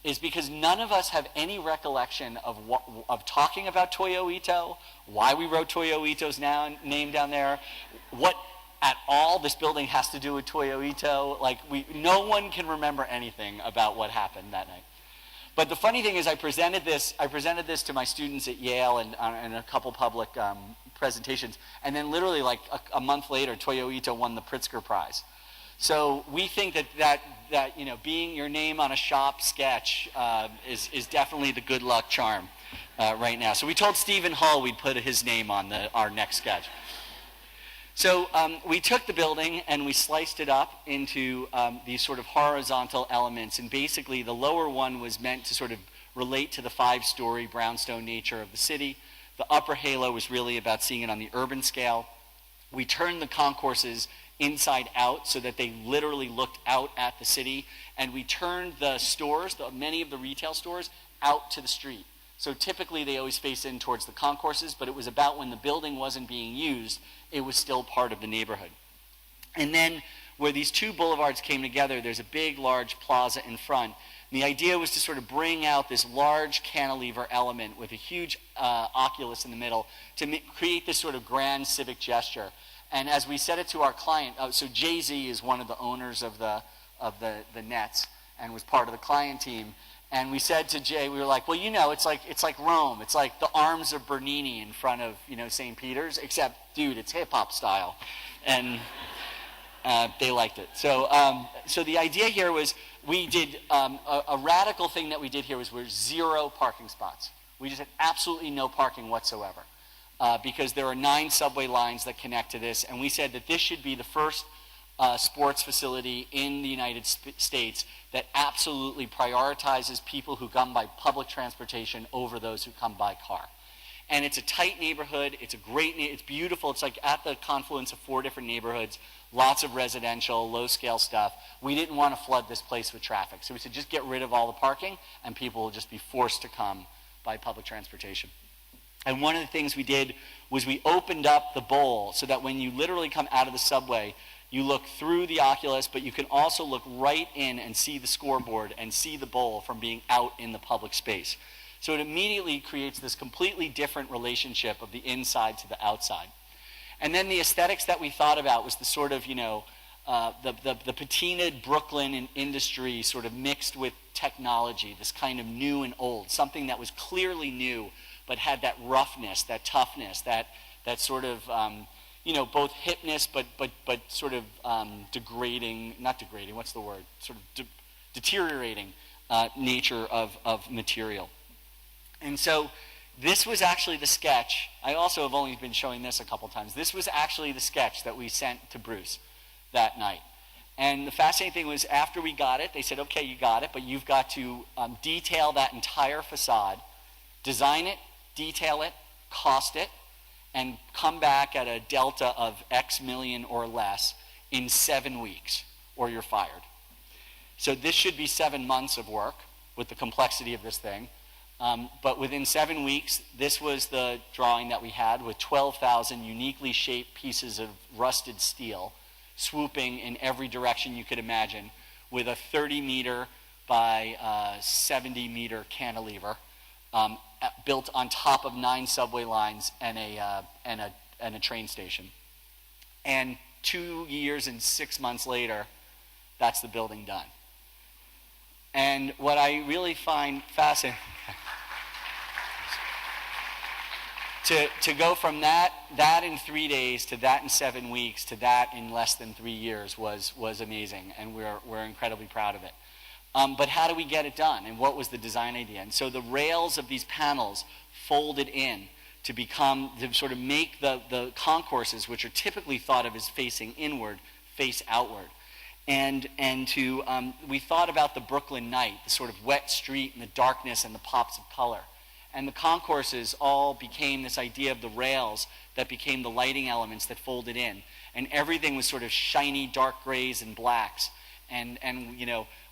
is because none of us have any recollection of talking about Toyo Ito, why we wrote Toyo Ito's name down there, what at all this building has to do with Toyo Ito. Like no one can remember anything about what happened that night. But the funny thing is, I presented this to my students at Yale and a couple public presentations, and then literally like a month later, Toyo Ito won the Pritzker Prize. So we think that you know, being your name on a shop sketch is definitely the good luck charm right now. So we told Stephen Hull we'd put his name on our next sketch. So we took the building and we sliced it up into these sort of horizontal elements, and basically the lower one was meant to sort of relate to the 5-story brownstone nature of the city. The upper halo was really about seeing it on the urban scale. We turned the concourses inside out so that they literally looked out at the city, and we turned the stores, many of the retail stores, out to the street. So typically they always face in towards the concourses, but it was about when the building wasn't being used, it was still part of the neighborhood. And then where these 2 boulevards came together, there's a big, large plaza in front. And the idea was to sort of bring out this large cantilever element with a huge oculus in the middle to create this sort of grand civic gesture. And as we said it to our client, so Jay-Z is one of the owners of the Nets and was part of the client team. And we said to Jay, we were like, well, you know, it's like Rome. It's like the arms of Bernini in front of, you know, St. Peter's, except, dude, it's hip-hop style. And they liked it. So the idea here was we did a radical thing that we did here was we're 0 parking spots. We just had absolutely no parking whatsoever. because there are 9 subway lines that connect to this, and we said that this should be the first sports facility in the United States that absolutely prioritizes people who come by public transportation over those who come by car. And it's a tight neighborhood, it's it's beautiful, it's like at the confluence of 4 different neighborhoods, lots of residential, low-scale stuff. We didn't want to flood this place with traffic, so we said just get rid of all the parking and people will just be forced to come by public transportation. And one of the things we did was we opened up the bowl so that when you literally come out of the subway, you look through the Oculus, but you can also look right in and see the scoreboard and see the bowl from being out in the public space. So it immediately creates this completely different relationship of the inside to the outside. And then the aesthetics that we thought about was the sort of, the patinaed Brooklyn industry sort of mixed with technology, this kind of new and old, something that was clearly new, but had that roughness, that toughness, that sort of, both hipness, but sort of deteriorating nature of material. And so this was actually the sketch. I also have only been showing this a couple times. This was actually the sketch that we sent to Bruce that night. And the fascinating thing was after we got it, they said, okay, you got it, but you've got to detail that entire facade, design it, detail it, cost it, and come back at a delta of X million or less in 7 weeks, or you're fired. So this should be 7 months of work with the complexity of this thing. But within 7 weeks, this was the drawing that we had with 12,000 uniquely shaped pieces of rusted steel swooping in every direction you could imagine with a 30-meter by 70-meter cantilever built on top of 9 subway lines and a train station. And 2 years and 6 months later, that's the building done. And what I really find fascinating, to go from that in 3 days to that in 7 weeks to that in less than 3 years was amazing, and we're incredibly proud of it. But how do we get it done, and what was the design idea? And so the rails of these panels folded in to sort of make the concourses, which are typically thought of as facing inward, face outward. And we thought about the Brooklyn night, the sort of wet street and the darkness and the pops of color. And the concourses all became this idea of the rails that became the lighting elements that folded in. And everything was sort of shiny dark grays and blacks. And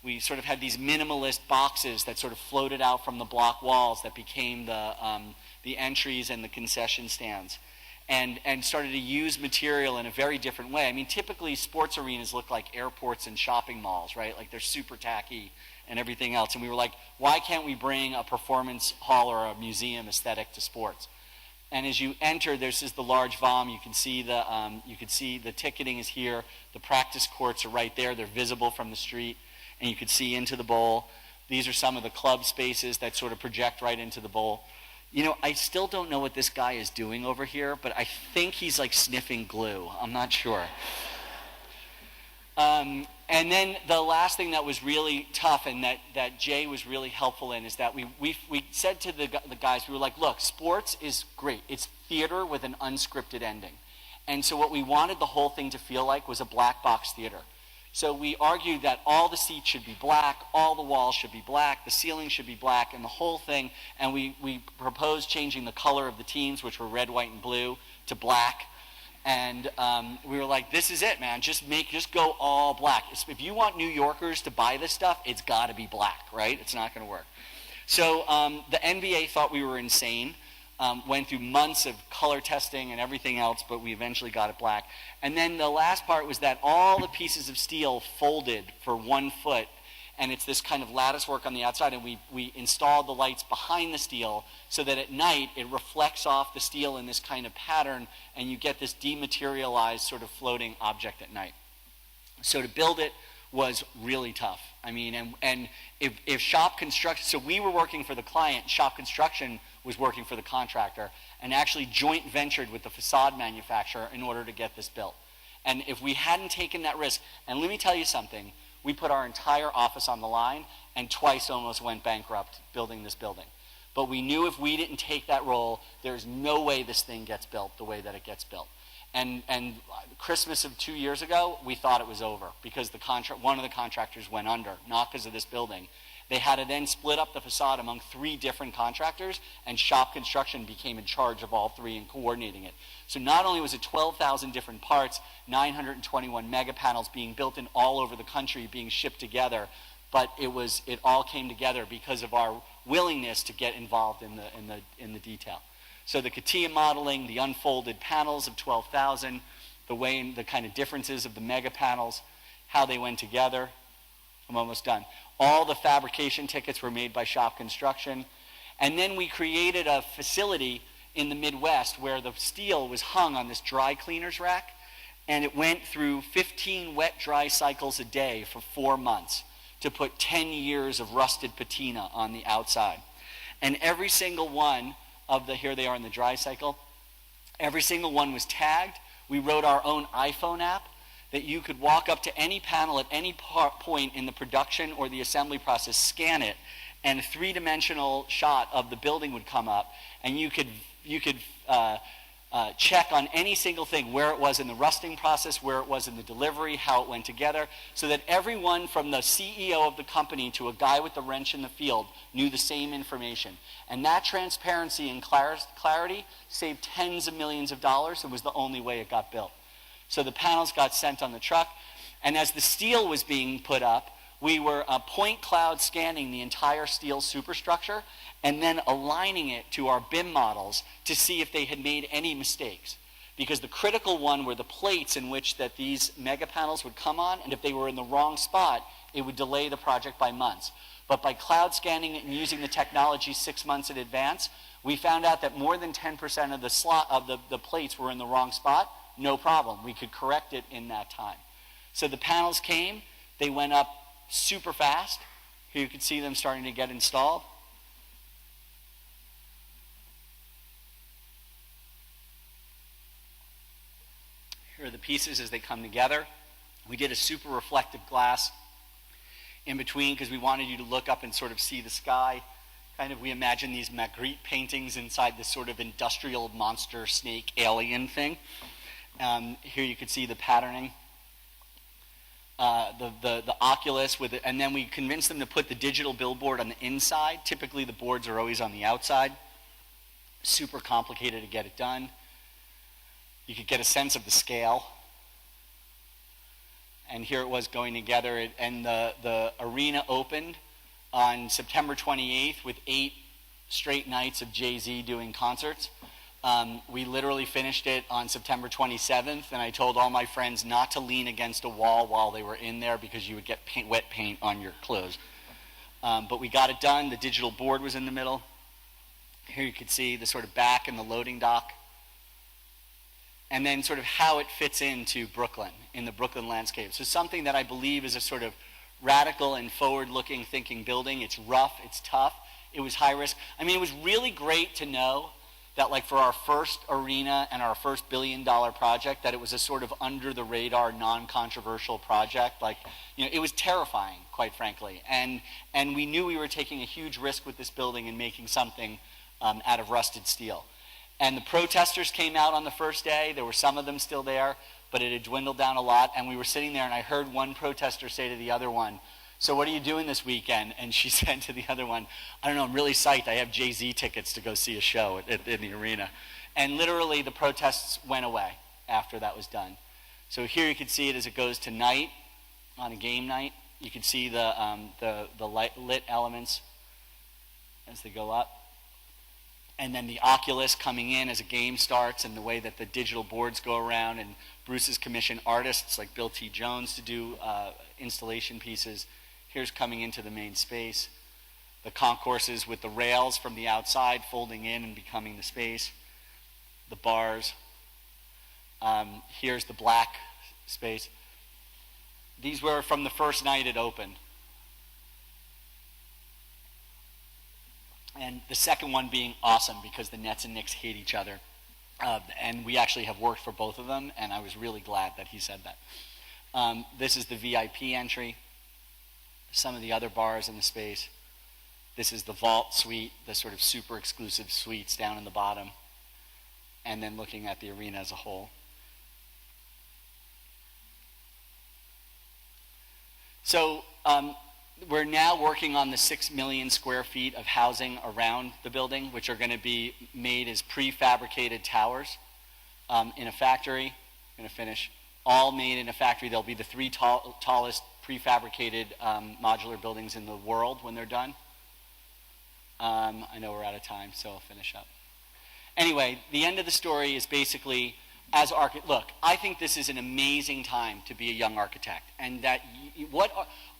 we sort of had these minimalist boxes that sort of floated out from the block walls that became the entries and the concession stands. And started to use material in a very different way. I mean, typically sports arenas look like airports and shopping malls, right? Like they're super tacky and everything else. And we were like, why can't we bring a performance hall or a museum aesthetic to sports? And as you enter, this is the large VOM. You can see the ticketing is here. The practice courts are right there. They're visible from the street, and you can see into the bowl. These are some of the club spaces that sort of project right into the bowl. I still don't know what this guy is doing over here, but I think he's like sniffing glue. I'm not sure. And then the last thing that was really tough and that Jay was really helpful in is that we said to the guys, we were like, look, sports is great. It's theater with an unscripted ending. And so what we wanted the whole thing to feel like was a black box theater. So we argued that all the seats should be black, all the walls should be black, the ceiling should be black, and the whole thing. And we proposed changing the color of the teams, which were red, white, and blue, to black. And we were like, this is it, man. Just go all black. If you want New Yorkers to buy this stuff, it's got to be black, right? It's not going to work. So the NBA thought we were insane. Went through months of color testing and everything else, but we eventually got it black. And then the last part was that all the pieces of steel folded for 1 foot, and it's this kind of lattice work on the outside, and we installed the lights behind the steel so that at night it reflects off the steel in this kind of pattern, and you get this dematerialized sort of floating object at night. So to build it was really tough. I mean, and if shop construction, so we were working for the client, shop construction was working for the contractor, and actually joint ventured with the facade manufacturer in order to get this built. And if we hadn't taken that risk, and let me tell you something, we put our entire office on the line and twice almost went bankrupt building this building. But we knew if we didn't take that role, there's no way this thing gets built the way that it gets built. And Christmas of 2 years ago, we thought it was over because one of the contractors went under, not because of this building. They had to then split up the facade among 3 different contractors, and shop construction became in charge of all 3 and coordinating it. So not only was it 12,000 different parts, 921 mega panels being built in all over the country, being shipped together, but it all came together because of our willingness to get involved in the detail. So the CATIA modeling, the unfolded panels of 12,000, the kind of differences of the mega panels, how they went together. I'm almost done. All the fabrication tickets were made by shop construction. And then we created a facility in the Midwest where the steel was hung on this dry cleaner's rack, and it went through 15 wet-dry cycles a day for 4 months to put 10 years of rusted patina on the outside. And every single one of here they are in the dry cycle, every single one was tagged. We wrote our own iPhone app that you could walk up to any panel at any point in the production or the assembly process, scan it, and a 3-dimensional shot of the building would come up, and you could check on any single thing, where it was in the rusting process, where it was in the delivery, how it went together, so that everyone from the CEO of the company to a guy with the wrench in the field knew the same information. And that transparency and clarity saved tens of millions of dollars. It was the only way it got built. So the panels got sent on the truck, and as the steel was being put up, we were point cloud scanning the entire steel superstructure and then aligning it to our BIM models to see if they had made any mistakes. Because the critical one were the plates in which that these mega panels would come on, and if they were in the wrong spot, it would delay the project by months. But by cloud scanning it and using the technology 6 months in advance, we found out that more than 10% of the plates were in the wrong spot. No problem. We could correct it in that time. So the panels came. They went up super fast. Here you can see them starting to get installed. Here are the pieces as they come together. We did a super reflective glass in between because we wanted you to look up and sort of see the sky. Kind of, we imagine these Magritte paintings inside this sort of industrial monster snake alien thing. Here you can see the patterning. The Oculus with it, and then we convinced them to put the digital billboard on the inside. Typically the boards are always on the outside. Super complicated to get it done. You could get a sense of the scale. And here it was going together, and the arena opened on September 28th with 8 straight nights of Jay-Z doing concerts. We literally finished it on September 27th, and I told all my friends not to lean against a wall while they were in there because you would get wet paint on your clothes. But we got it done. The digital board was in the middle. Here you can see the sort of back and the loading dock. And then sort of how it fits into Brooklyn, in the Brooklyn landscape. So something that I believe is a sort of radical and forward-looking thinking building. It's rough, it's tough, it was high risk. I mean, it was really great to know that, like, for our first arena and our first billion-dollar project, that it was a sort of under-the-radar, non-controversial project. Like, you know, it was terrifying, quite frankly. And we knew we were taking a huge risk with this building and making something out of rusted steel. And the protesters came out on the first day. There were some of them still there, but it had dwindled down a lot. And we were sitting there, and I heard one protester say to the other one, "So what are you doing this weekend?" And she said to the other one, "I don't know, I'm really psyched. I have Jay-Z tickets to go see a show in the arena." And literally the protests went away after that was done. So here you can see it as it goes to night, on a game night. You can see the lit elements as they go up. And then the Oculus coming in as a game starts, and the way that the digital boards go around, and Bruce has commissioned artists like Bill T. Jones to do installation pieces. Here's coming into the main space. The concourses with the rails from the outside folding in and becoming the space. The bars. Here's the black space. These were from the first night it opened. And the second one being awesome because the Nets and Knicks hate each other. And we actually have worked for both of them, and I was really glad that he said that. This is the VIP entry. Some of the other bars in the space. This is the vault suite, the sort of super exclusive suites down in the bottom, and then looking at the arena as a whole. So we're now working on the 6 million square feet of housing around the building, which are going to be made as prefabricated towers in a factory. I'm going to finish. All made in a factory. They'll be the 3 tallest prefabricated modular buildings in the world when they're done. I know we're out of time, so I'll finish up. Anyway, the end of the story is basically, look, I think this is an amazing time to be a young architect, and that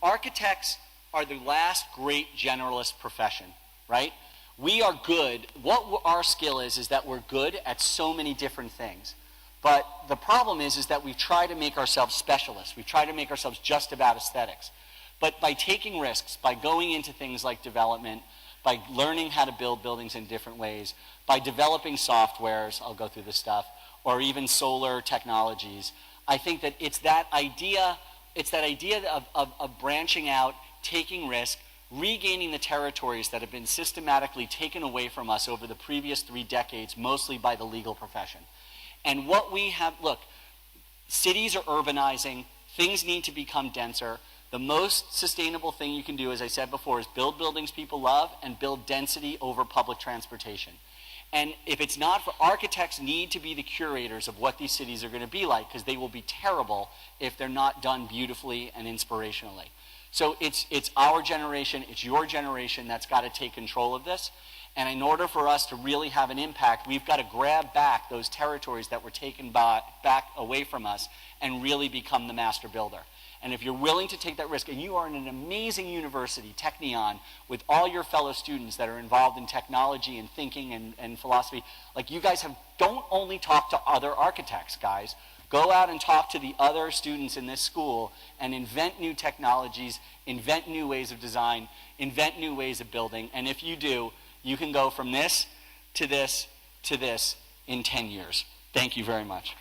architects are the last great generalist profession, right? We are good. What our skill is that we're good at so many different things. But the problem is that we try to make ourselves specialists. We try to make ourselves just about aesthetics. But by taking risks, by going into things like development, by learning how to build buildings in different ways, by developing softwares, I'll go through this stuff, or even solar technologies, I think that it's that idea of branching out, taking risk, regaining the territories that have been systematically taken away from us over the previous 3 decades, mostly by the legal profession. And what we have, look, cities are urbanizing, things need to become denser. The most sustainable thing you can do, as I said before, is build buildings people love and build density over public transportation. And if it's not for architects, need to be the curators of what these cities are going to be like, because they will be terrible if they're not done beautifully and inspirationally. So it's our generation, it's your generation that's got to take control of this. And in order for us to really have an impact, we've got to grab back those territories that were taken back away from us and really become the master builder. And if you're willing to take that risk, and you are in an amazing university, Technion, with all your fellow students that are involved in technology and thinking and philosophy, like you guys don't only talk to other architects, guys. Go out and talk to the other students in this school and invent new technologies, invent new ways of design, invent new ways of building. And if you do, you can go from this to this to this in 10 years. Thank you very much.